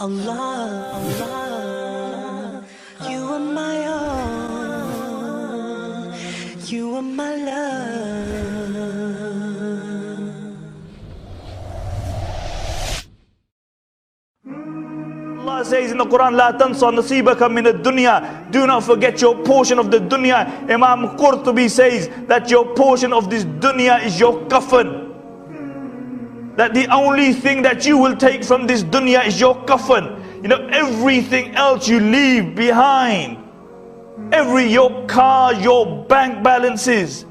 Allah, Allah, you are my all, you are my love. Allah says in the Quran, La tansa nasibaka min ad-dunya. Do not forget your portion of the dunya. Imam Qurtubi says that your portion of this dunya is your kafan. That the only thing that you will take from this dunya is your kafan. You know, everything else you leave behind. Your car, your bank balances.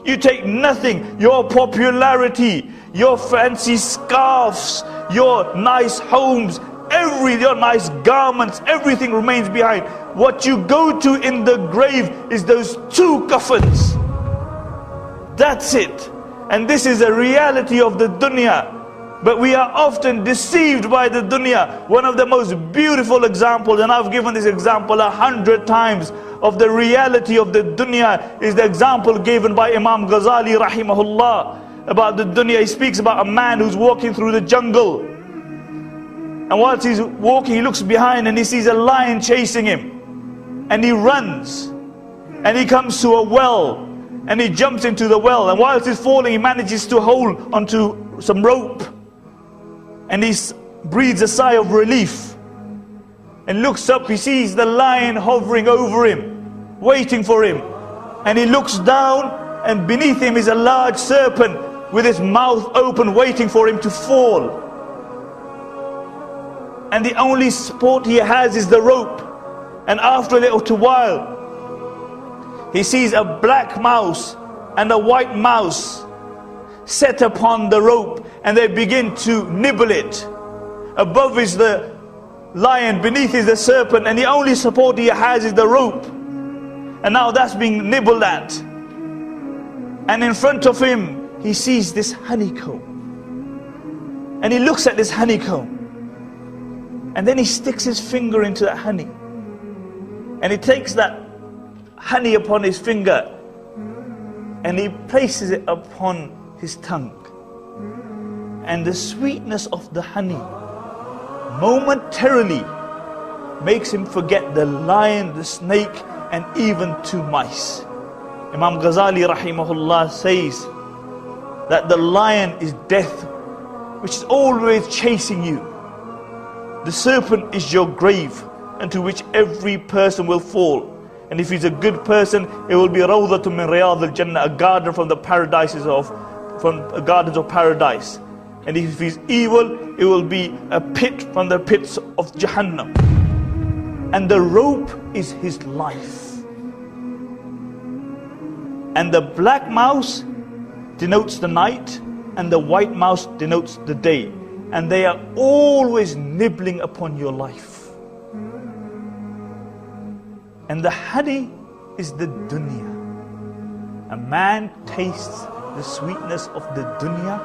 You take nothing. Your popularity, your fancy scarves, your nice homes, your nice garments, everything remains behind. What you go to in the grave is those two kafans. That's it. And this is a reality of the dunya. But we are often deceived by the dunya. One of the most beautiful examples, and I've given this example 100 times, of the reality of the dunya is the example given by Imam Ghazali rahimahullah about the dunya. He speaks about a man who's walking through the jungle. And whilst he's walking, he looks behind and he sees a lion chasing him. And he runs. And he comes to a well. And he jumps into the well. And whilst he's falling, he manages to hold onto some rope. And he breathes a sigh of relief. And looks up, he sees the lion hovering over him, waiting for him. And he looks down, and beneath him is a large serpent with its mouth open, waiting for him to fall. And the only support he has is the rope. And after a little while, he sees a black mouse and a white mouse set upon the rope, and they begin to nibble it. Above is the lion, beneath is the serpent, and the only support he has is the rope. And now that's being nibbled at. And in front of him, he sees this honeycomb. And he looks at this honeycomb. And then he sticks his finger into that honey. And he takes that honey upon his finger, and he places it upon his tongue. And the sweetness of the honey momentarily makes him forget the lion, the snake, and even two mice. Imam Ghazali rahimahullah says that the lion is death, which is always chasing you. The serpent is your grave, into which every person will fall. And if he's a good person, it will be rawdatun min riyad al-jannah, a garden from the gardens of paradise. And if he's evil, it will be a pit from the pits of Jahannam. And the rope is his life. And the black mouse denotes the night, and the white mouse denotes the day. And they are always nibbling upon your life. And the honey is the dunya. A man tastes the sweetness of the dunya,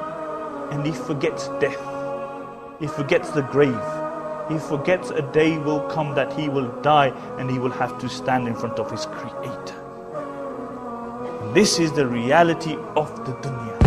and he forgets death. He forgets the grave. He forgets a day will come that he will die, and he will have to stand in front of his Creator. And this is the reality of the dunya.